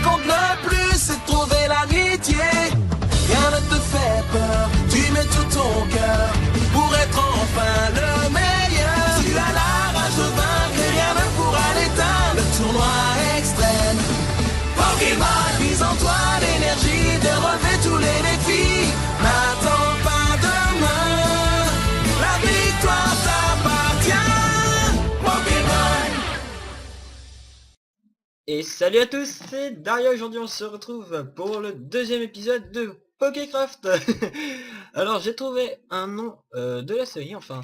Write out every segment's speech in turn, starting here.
compte le plus, c'est de trouver l'amitié. Rien ne te fait peur, tu mets tout ton cœur pour être enfin le meilleur. Tu as la rage de vaincre et rien ne pourra l'éteindre. Le tournoi extrême, Pokémon, mise en toi l'énergie de relever tous les défis. N'attends pas demain, la victoire t'appartient. Pokémon. Et salut à tous, c'est Daria. Aujourd'hui on se retrouve pour le deuxième épisode de Pokécraft. Alors j'ai trouvé un nom de la série, enfin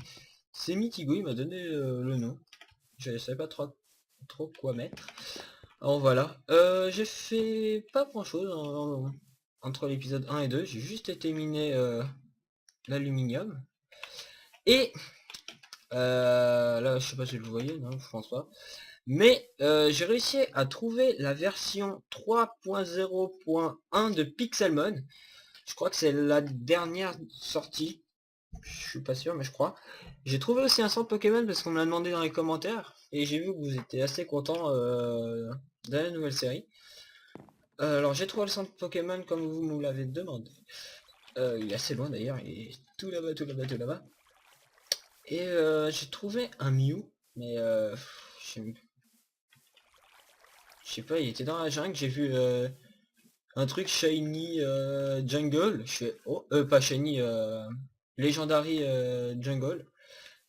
c'est Mitigo, il m'a donné le nom. Je savais pas trop quoi mettre. Alors voilà, j'ai fait pas grand chose entre l'épisode 1 et 2, j'ai juste été miné l'aluminium. Et là je sais pas si vous voyez, non je pense pas. Mais j'ai réussi à trouver la version 3.0.1 de Pixelmon. Je crois que c'est la dernière sortie. Je suis pas sûr, mais je crois. J'ai trouvé aussi un centre Pokémon parce qu'on me l'a demandé dans les commentaires. Et j'ai vu que vous étiez assez content de la nouvelle série. Alors j'ai trouvé le centre Pokémon comme vous me l'avez demandé. Il est assez loin d'ailleurs, il est tout là-bas, tout là-bas, tout là-bas. Et j'ai trouvé un Mew, mais je sais pas, il était dans la jungle, j'ai vu un truc Shiny Jungle, je fais oh, pas Shiny, Legendary Jungle,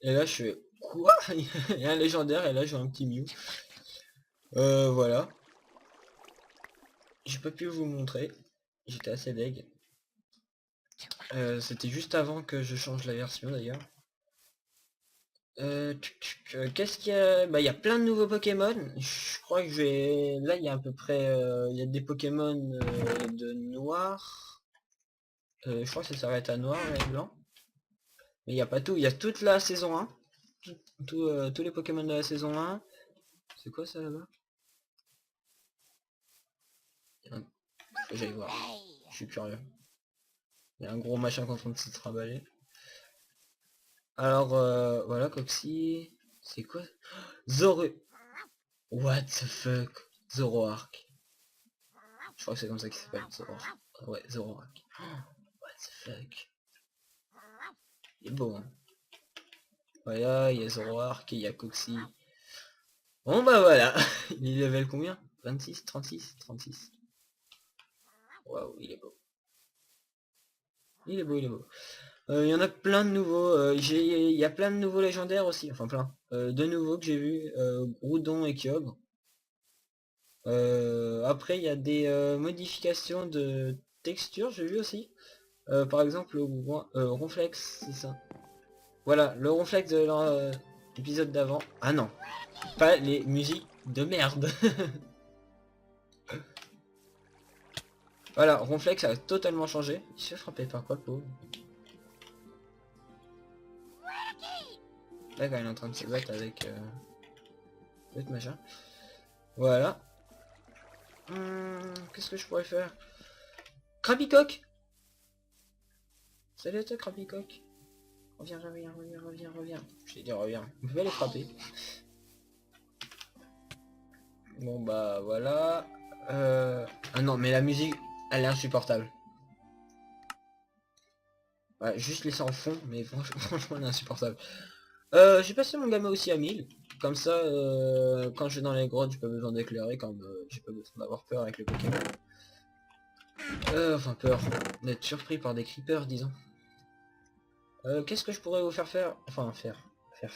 et là je fais quoi? Il y a un légendaire et là j'ai un petit Mew. Voilà. J'ai pas pu vous montrer, j'étais assez deg. C'était juste avant que je change la version d'ailleurs. Qu'est-ce qu'il y a? Bah il y a plein de nouveaux Pokémon. Je crois que je vais. Là il y a à peu près. Il y a des Pokémon de noir. Je crois que ça s'arrête à noir et blanc. Mais il n'y a pas tout. Il y a toute la saison 1. Tous les Pokémon de la saison 1. C'est quoi ça là-bas? Faut que j'aille voir. Je suis curieux. Il y a un gros machin qui est en train de se trimballer. Alors voilà Coxy. C'est quoi? Zoro. What the fuck? Zoroark. Je crois que c'est comme ça qu'il s'appelle, Zoroark. Ouais, Zoroark. Oh, what the fuck. Il est beau, hein. Voilà, il y a Zoroark et il y a Coxy. Bon bah voilà. Il est level combien? 26, 36, 36. Waouh, il est beau. Il est beau, il est beau. Il y en a plein de nouveaux. Il y a plein de nouveaux légendaires aussi. Enfin plein. De nouveaux que j'ai vu. Groudon et Kyogre. Après il y a des modifications de texture, j'ai vu aussi. Par exemple le Ronflex, c'est ça. Voilà, le Ronflex de l'épisode d'avant. Ah non, pas les musiques de merde. Voilà, Ronflex a totalement changé. Il se fait frapper par quoi le pauvre? D'accord, il est en train de se battre avec l'autre machin. Voilà. Qu'est-ce que je pourrais faire? Krabicoque. Salut à toi Krabicoque. Reviens, reviens, reviens, reviens, reviens. Je t'ai dit reviens. Je vais les frapper. Bon bah voilà. Ah non mais la musique, elle est insupportable. Ouais, juste laisser en fond, mais franchement elle est insupportable. J'ai passé mon gamin aussi à 1000. Comme ça, quand je vais dans les grottes, j'ai pas besoin d'éclairer, comme j'ai pas besoin d'avoir peur avec le Pokémon. Enfin peur, d'être surpris par des creepers, disons. Qu'est-ce que je pourrais vous faire faire? Enfin faire. Je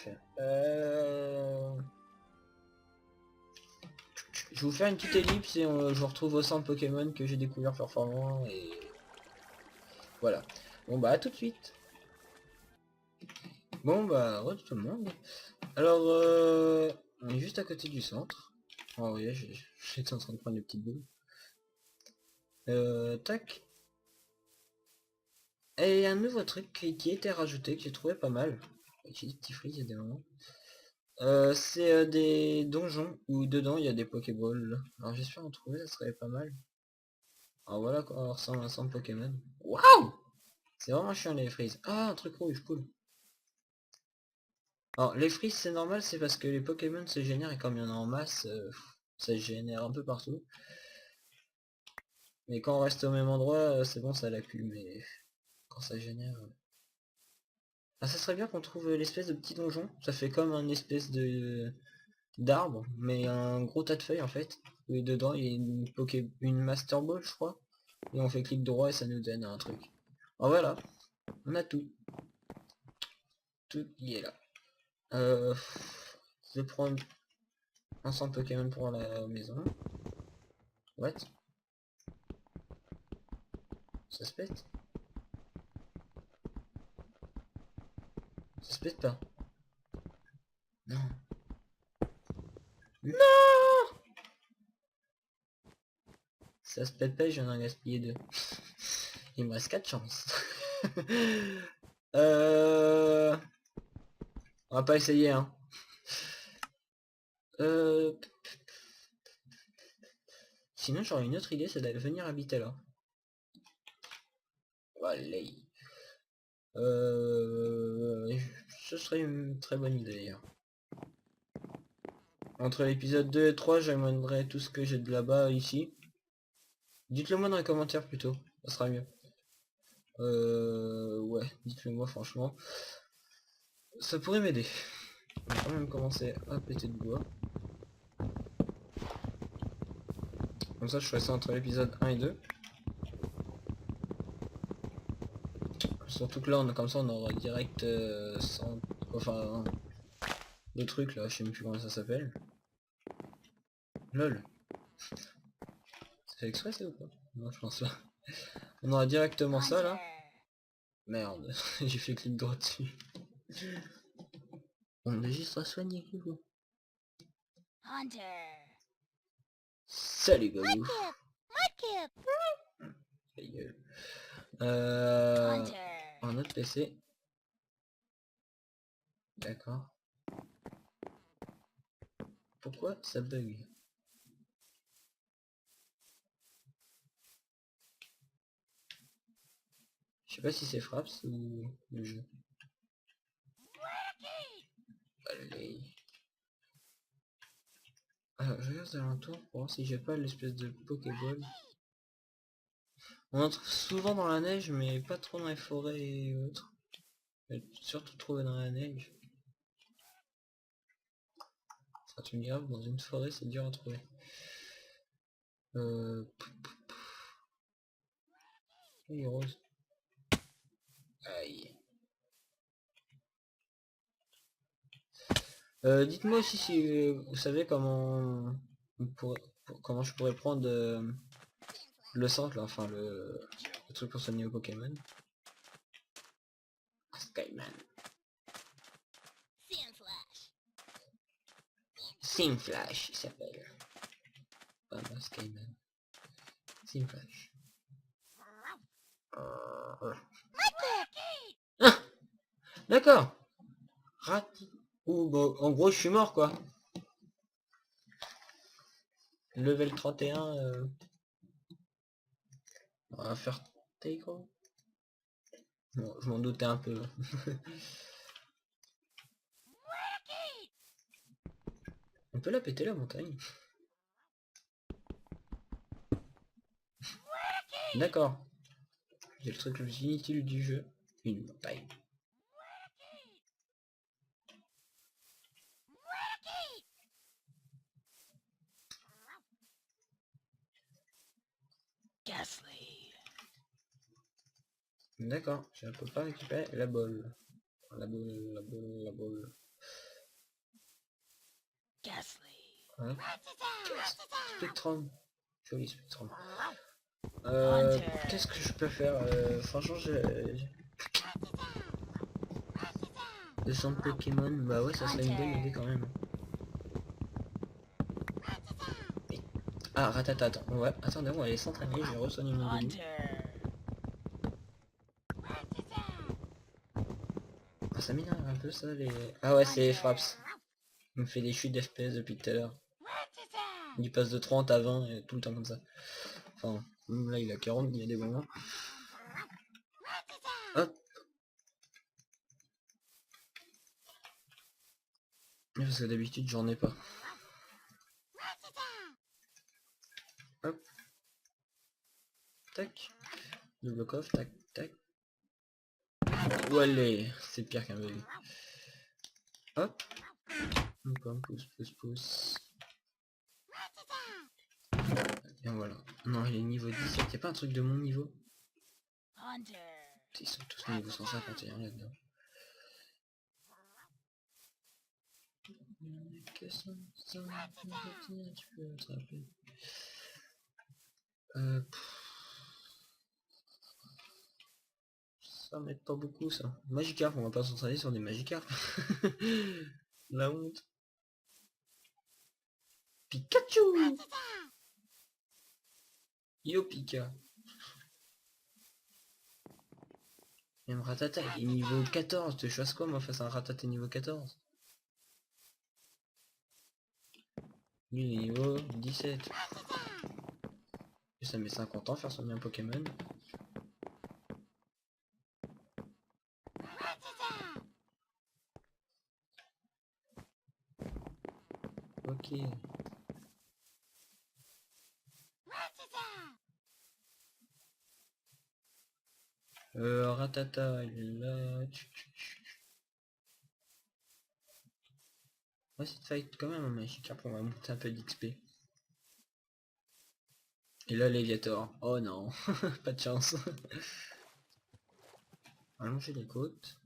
vais vous faire une petite ellipse et je vous retrouve au centre Pokémon que j'ai découvert performant et voilà. Bon bah à tout de suite. Bon bah re tout le monde. Alors on est juste à côté du centre. Oh oui, j'étais en train de prendre des petites boules. Tac. Et un nouveau truc qui a été rajouté que j'ai trouvé pas mal. J'ai des petits frises il y a des moments. C'est des donjons où dedans il y a des Pokéballs. Alors j'espère en trouver, ça serait pas mal. Alors voilà quoi ressemble un centre Pokémon. Waouh! C'est vraiment chiant les frises. Ah, un truc rouge, cool. Alors les frises c'est normal, c'est parce que les Pokémon se génèrent et comme il y en a en masse, ça se génère un peu partout. Mais quand on reste au même endroit, c'est bon, ça l'accule, mais quand ça génère... Ah, ça serait bien qu'on trouve l'espèce de petit donjon. Ça fait comme un espèce de d'arbre, mais un gros tas de feuilles en fait. Et dedans, il y a une Master Ball, je crois. Et on fait clic droit et ça nous donne un truc. Alors voilà, on a tout. Tout y est là. Je vais prendre un sang Pokémon pour la maison. What? Ça se pète? Ça se pète pas. Non. Non! Ça se pète pas, j'en ai gaspillé deux. Il me reste 4 chances. On va pas essayer, hein. Sinon j'aurais une autre idée, c'est d'aller venir habiter là. Allez. Ce serait une très bonne idée d'ailleurs. Entre l'épisode 2 et 3, j'amènerai tout ce que j'ai de là-bas ici. Dites-le moi dans les commentaires plutôt, ça sera mieux. Ouais, dites-le moi franchement. Ça pourrait m'aider. On va quand même commencer à péter de bois. Comme ça je ferai ça entre l'épisode 1 et 2. Surtout que là on, comme ça on aura direct enfin le truc là, je sais même plus comment ça s'appelle. LOL. C'est fait exprès ça ou pas? Non je pense pas. On aura directement ça là. Merde, j'ai fait clic droit dessus. On est juste à soigner Hugo. Salut Gabou. Un autre PC. D'accord. Pourquoi ça bug? Je sais pas si c'est Fraps ou le jeu. Allez. Alors, je regarde alentour pour voir si j'ai pas l'espèce de Pokéball. On en trouve souvent dans la neige, mais pas trop dans les forêts et autres. Mais surtout trouvé dans la neige. Ça tu me diras, dans une forêt c'est dur à trouver. Il est rose. Aïe. Dites-moi aussi si vous savez comment comment je pourrais prendre le centre là, enfin le truc pour soigner au Pokémon. Skyman. Simflash il s'appelle. Pas mal Skyman. Simflash. Ah, d'accord. Rati. Ou bon, en gros je suis mort quoi. Level 31. On va faire Taiko. Bon, je m'en doutais un peu. On peut la péter la montagne. D'accord. J'ai le truc le plus inutile du jeu. Une montagne. D'accord, je ne peux pas récupérer la bolle. La bolle. Ouais. Spectrum. Joli Spectrum. Qu'est-ce que je peux faire franchement, de son Pokémon, bah ouais, ça serait une bonne idée quand même. Ah, Ratata, attends, ouais, attendez, on va aller s'entraîner, je vais re-soigner mon début. Ah, ça m'énerve un peu ça, les... Ah ouais, c'est Fraps. Il me fait des chutes d'FPS depuis tout à l'heure. Il passe de 30 à 20 et tout le temps comme ça. Enfin, là il a 40, il y a des moments. Hop. Parce que d'habitude j'en ai pas. Hop. tac. Double coffre, tac, tac. Allez, c'est pire qu'un bébé. Hop. Une pomme, pousse, pousse, pousse. Et voilà. Non, il est niveau 17. Y'a pas un truc de mon niveau? Ils sont tous niveau 151 là-dedans. Ça m'aide pas beaucoup ça. Magikarp, on va pas s'entraîner sur des Magikarp. La honte. Pikachu. Yo Pika. Même Ratata, il est niveau 14. Tu choisis quoi moi face à un Ratata niveau 14? Lui il est niveau 17. Et ça met 50 ans faire son bien Pokémon. Ok. Ratata, il est là. Ouais, cette fight quand même un Magikarp, on va monter un peu d'XP. Et là, Léviator. Oh non, pas de chance. Allonger les côtes.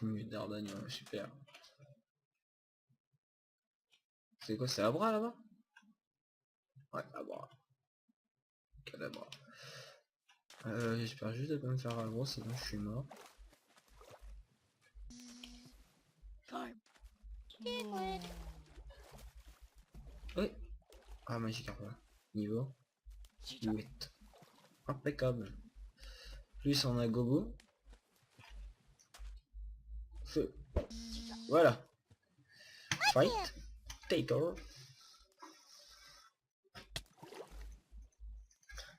Mieux d'Ardagnan, super. C'est quoi, c'est Abra là-bas? Ouais, Abra. Cadabra. J'espère juste de pas me faire aggro, sinon je suis mort. Oui. Ah, Magikarp là. Niveau 8. Impeccable. Plus on a Gogo. Feu. Voilà. Fight. Taker.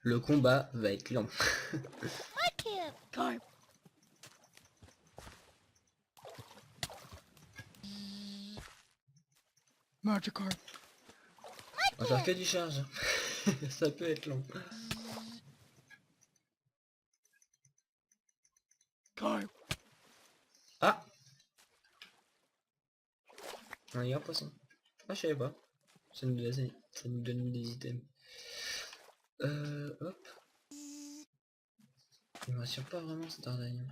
Le combat va être lent. Magikarp. On va faire que du charge. Ça peut être long. Ah. Un meilleur poisson. Ah, je savais pas. Ça nous donne des items. Hop. Il m'assure pas vraiment cet Ardagnan.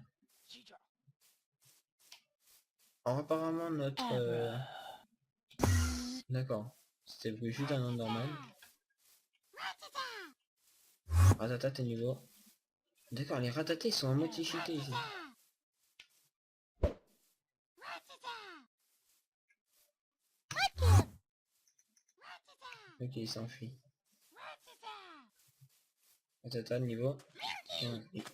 Alors apparemment notre... D'accord. C'était juste un nom normal. Ratata t'es niveau. D'accord, les ratatés ils sont en moitié cheatés ici. Ok, il s'enfuit. Ratata niveau.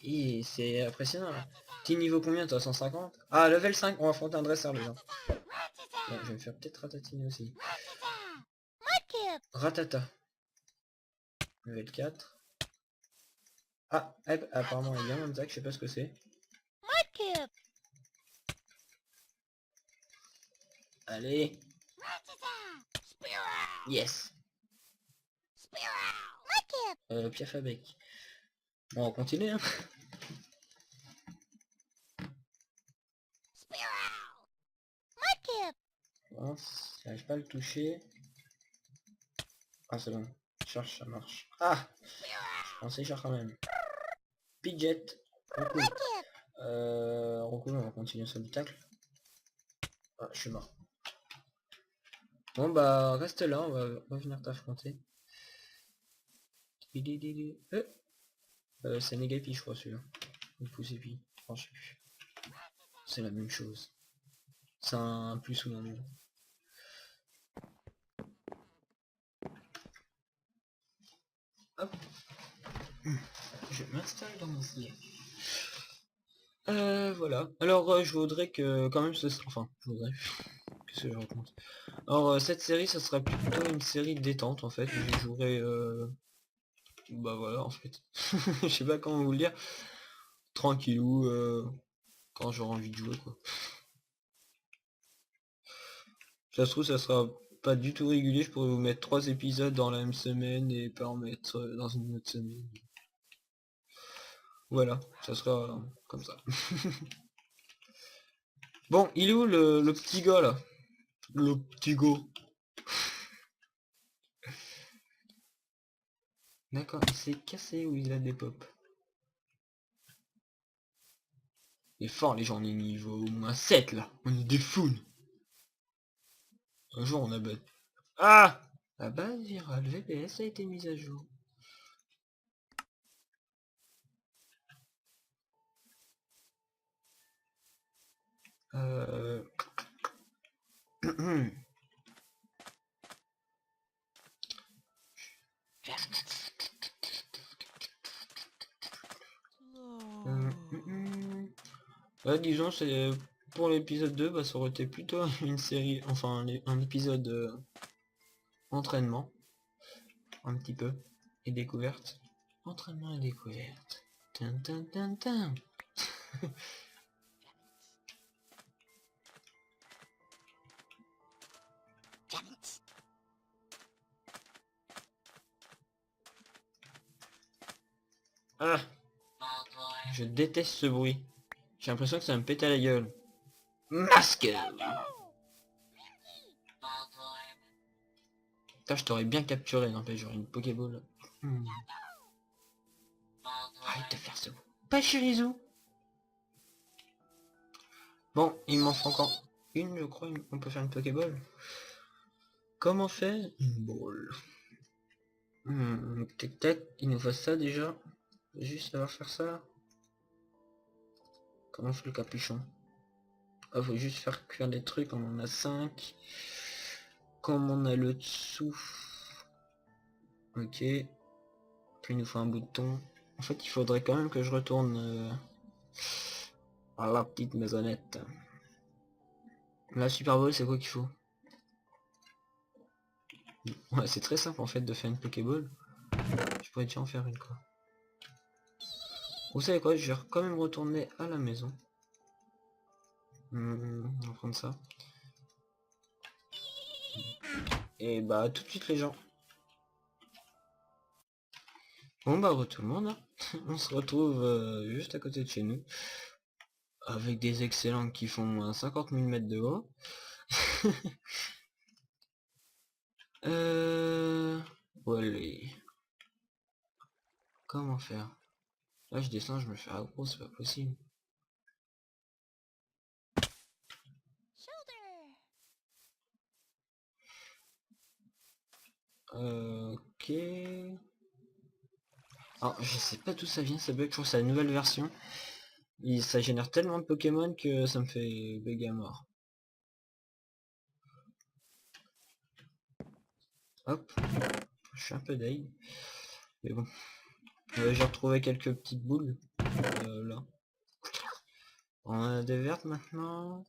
Et c'est impressionnant là. Petit niveau combien toi, 150? Ah, level 5, on va affronter un dresseur les gens. Bon, je vais me faire peut-être ratatiner aussi. Ratata. Level 4. Ah, apparemment il y a un Zac, je sais pas ce que c'est. Allez. Yes. Piaf à bec. Bon, on continue hein. Bon, j'arrive pas à le toucher. Ah c'est bon. Charge, ça marche. Ah, je pensais cher quand même. Pidget. Recoule. Recoule, on va continuer sur le tacle. Ah, je suis mort. Bon bah reste là, on va venir t'affronter. C'est Negapi je crois celui-là. Ou Poussepi. Oh, je sais plus. C'est la même chose. C'est un plus ou un nul. Hop. Je m'installe dans mon siège. Voilà. Alors je voudrais que quand même ce... Enfin, je voudrais... Qu'est-ce que je raconte? Alors cette série, ça sera plutôt une série détente en fait. Je jouerai... Bah voilà en fait. Je sais pas comment vous le dire. Tranquillou, quand j'aurai envie de jouer quoi. Ça se trouve ça sera pas du tout régulier, je pourrais vous mettre 3 épisodes dans la même semaine et pas en mettre dans une autre semaine. Voilà, ça sera comme ça. Bon, il est où le petit gars là? Le petit gars. D'accord, il s'est cassé ou il a des pop. Il est fort les gens, on est niveau au moins 7 là. On est des fous. Un jour on a battu. Ah! La base virale VPS a été mise à jour. Euh... Ouais, disons, c'est pour l'épisode 2, bah, ça aurait été plutôt une série, enfin un épisode entraînement, un petit peu, et découverte. Entraînement et découverte. Tin, tin, tin, tin. Ah, je déteste ce bruit. J'ai l'impression que ça me pète à la gueule. Masque. Putain, je t'aurais bien capturé, n'empêche, j'aurais une Pokéball. Arrête de faire ce bruit. Pas Chirizou. Bon, il m'en faut encore une, je crois. On peut faire une Pokéball. Comment faire une ball? Tic tac, il nous faut ça déjà. Juste savoir faire ça. Comment on fait le capuchon? Ah, faut juste faire cuire des trucs, on en a 5. Comme on a le dessous. Ok. Puis il nous faut un bouton. En fait, il faudrait quand même que je retourne à la petite maisonnette. La Super Bowl, c'est quoi qu'il faut? Ouais, c'est très simple en fait de faire une Pokéball. Je pourrais déjà en faire une quoi. Vous savez quoi, je vais quand même retourner à la maison. On va prendre ça. Et bah tout de suite les gens. Bon bah tout le monde, hein. On se retrouve juste à côté de chez nous. Avec des excellents qui font 50 000 mètres de haut. Voilà. Comment faire? Là je descends, je me fais aggro, c'est pas possible. Ok. Alors je sais pas d'où ça vient, ça bug, je crois que c'est la nouvelle version. Et ça génère tellement de Pokémon que ça me fait bugger à mort. Hop. Je suis un peu deg. Mais bon. J'ai retrouvé quelques petites boules. Là. On a des vertes maintenant.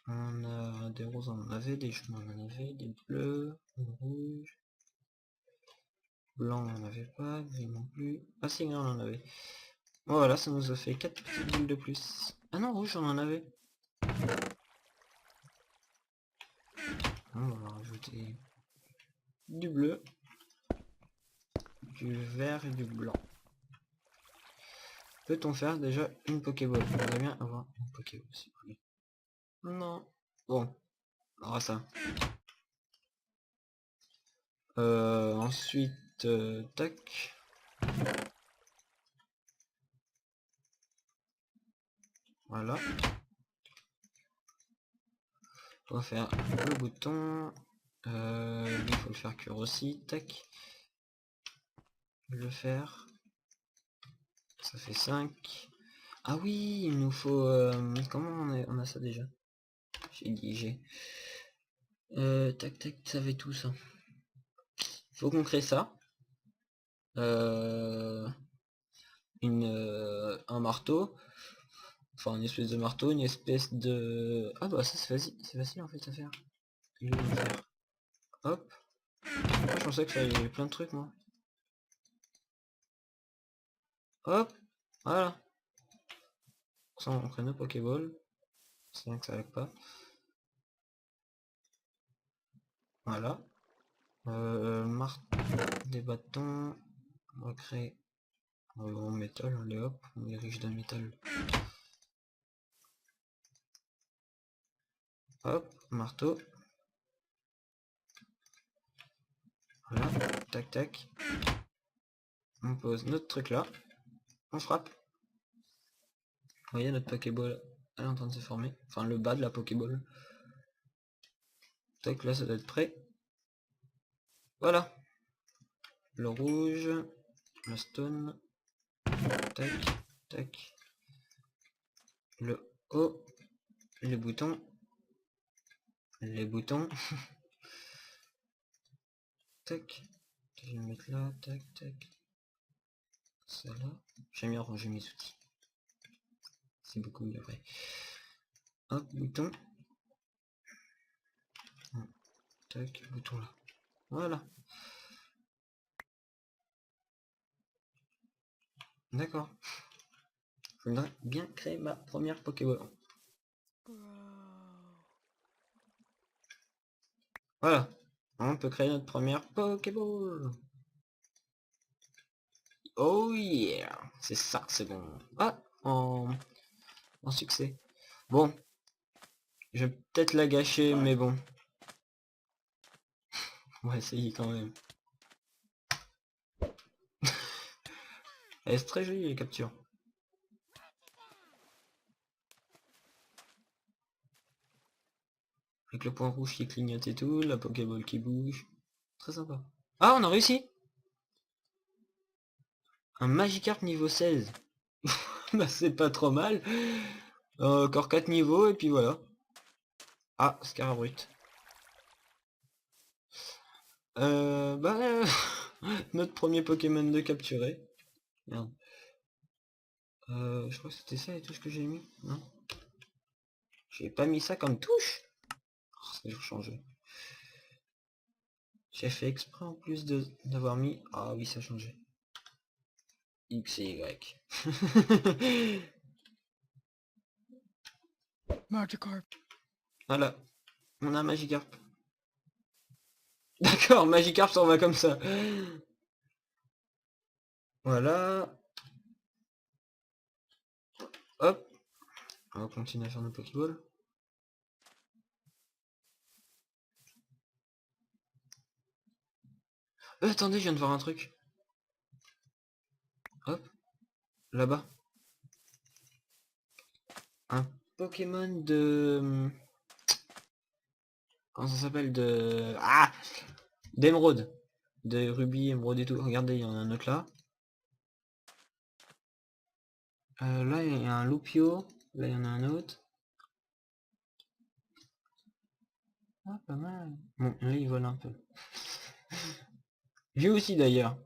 On a des roses, on en avait, des jaunes, on en avait, des bleus, des rouges. Blanc, on n'en avait pas, gris non plus. Ah si, non, on en avait. Bon, voilà, ça nous a fait 4 petites boules de plus. Ah non, rouge, on en avait. On va rajouter du bleu, du vert et du blanc. Peut-on faire déjà une Pokéball? On aimerait bien avoir une Pokéball, s'il vous plaît. Non. Bon, on aura ça. Ensuite, tac. Voilà. On va faire le bouton. Lui, il faut le faire cuire aussi. Tac. Le faire. Ça fait 5. Ah oui, il nous faut... comment on a ça déjà? J'ai dit j'ai. Tac tac, ça fait tout ça. Faut qu'on crée ça. Un marteau. Enfin, une espèce de marteau, une espèce de... Ah bah ça c'est facile en fait à faire. Je vais le faire. Hop. Moi, je pensais que ça avait plein de trucs moi. Hop. Voilà. Ça on crée nos Pokéball. C'est bien que ça avec pas. Voilà. Des bâtons. On va créer en métal, allez hop, on est riche d'un métal. Hop, marteau. Voilà, tac tac. On pose notre truc là. On frappe. Vous voyez notre Pokéball, elle est en train de se former. Enfin le bas de la Pokéball. Tac, là ça doit être prêt. Voilà. Le rouge. Le stone. Tac, tac. Le haut. Les boutons. Les boutons. Tac. Je vais le mettre là. Tac, tac. Ça là. J'aime bien ranger mes outils. C'est beaucoup mieux après. Hop, bouton. Tac, bouton là. Voilà. D'accord. Je voudrais bien créer ma première Pokéball. Voilà. On peut créer notre première Pokéball. Oh yeah. C'est ça, c'est bon. Ah, en succès. Bon. Je vais peut-être la gâcher, mais bon. On va essayer quand même. Elle est très jolie les captures. Avec le point rouge qui clignote et tout, la Pokéball qui bouge. Très sympa. Ah, on a réussi! Un Magikarp niveau 16. Bah c'est pas trop mal. Encore 4 niveaux et puis voilà. Ah, Scarabrut. Bah... notre premier Pokémon de capturer. Merde. Je crois que c'était ça et tout ce que j'ai mis. Non. J'ai pas mis ça comme touche. Oh, ça a changé. J'ai fait exprès en plus d'avoir mis... Ah oui, ça a changé. X et Y. Magikarp. Voilà. On a un Magikarp. D'accord, Magikarp s'en va comme ça. Voilà. Hop. On va continuer à faire nos Pokéballs. Attendez, je viens de voir un truc. Hop. Là-bas. Un Pokémon de... Comment ça s'appelle? Ah, d'émeraude. De rubis, émeraude et tout. Regardez, il y en a un autre là. Là, il y a un Loupio. Là, il y en a un autre. Ah, pas mal. Bon, là, il vole un peu. Lui aussi, d'ailleurs.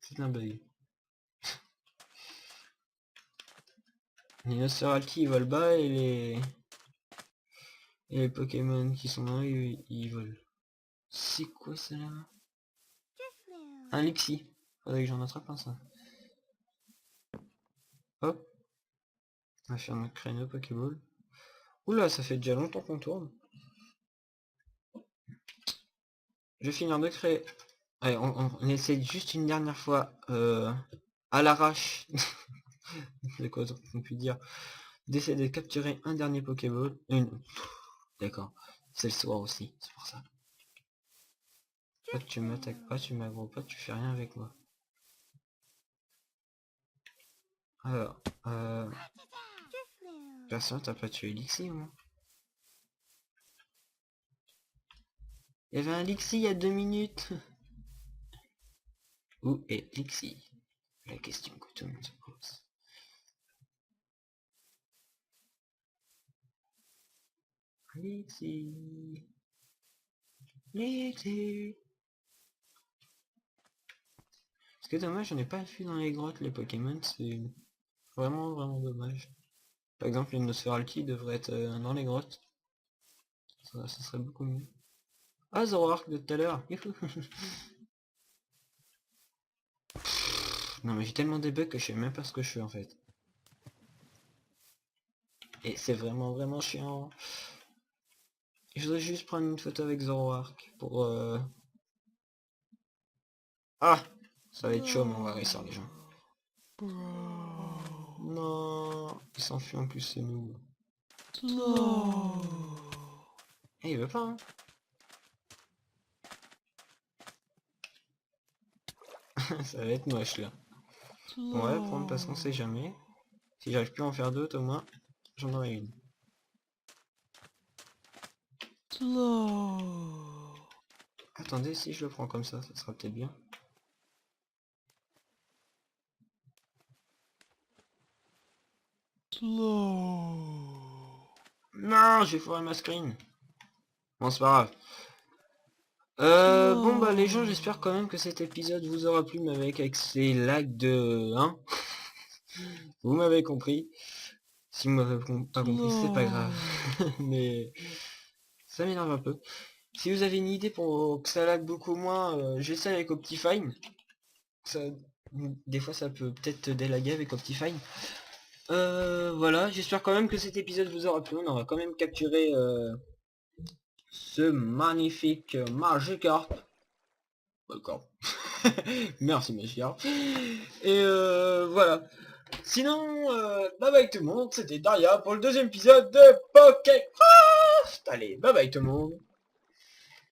C'est un bug. Les Nosferalti, ils volent bas et les Pokémon qui sont dans eux, ils volent. C'est quoi ça là? Un Lixie. Faudrait que j'en attrape un ça. Hop. On va faire notre créneau Pokéball. Oula, ça fait déjà longtemps qu'on tourne. Je vais finir de créer. Allez, on essaie juste une dernière fois à l'arrache. C'est quoi on peut dire, d'essayer de capturer un dernier Pokéball. D'accord. C'est le soir aussi, c'est pour ça. Pas tu m'attaques pas, tu m'aggro pas, tu fais rien avec moi. Alors, personne t'as pas tué Lixie, moi. Il y avait un Lixie il y a 2 minutes. Où est Lixie? La question que tout le monde se pose. Lixie. Lixie. Ce qui est dommage, j'en ai pas vu dans les grottes les Pokémon, c'est vraiment vraiment dommage. Par exemple, les Nosferalti devraient être dans les grottes. Ça serait beaucoup mieux. Ah, Zoroark de tout à l'heure. Non mais j'ai tellement des bugs que je sais même pas ce que je fais en fait. Et c'est vraiment vraiment chiant. Je voudrais juste prendre une photo avec Zoroark pour... Ah, ça va être chaud, mais on va réussir les gens. Non, il s'enfuit en plus, c'est nous. Eh, il veut pas, hein. Ça va être moche, là. On va la prendre parce qu'on sait jamais. Si j'arrive plus à en faire d'autres, au moins, j'en aurai une. Attendez, si je le prends comme ça sera peut-être bien. Non, j'ai foiré ma screen. Bon, c'est pas grave. Bon bah les gens, j'espère quand même que cet épisode vous aura plu, mais avec ces lags de... Hein. Vous m'avez compris. Si vous m'avez pas compris, c'est pas grave. Mais ça m'énerve un peu. Si vous avez une idée pour que ça lag beaucoup moins, j'essaie avec Optifine. Ça, des fois ça peut peut-être délaguer avec Optifine. Voilà, j'espère quand même que cet épisode vous aura plu. On aura quand même capturé ce magnifique Magikarp. D'accord. Merci Magikarp. Et voilà. Sinon, bye bye tout le monde, c'était Daria pour le deuxième épisode de Pokécraft. Allez, bye bye tout le monde.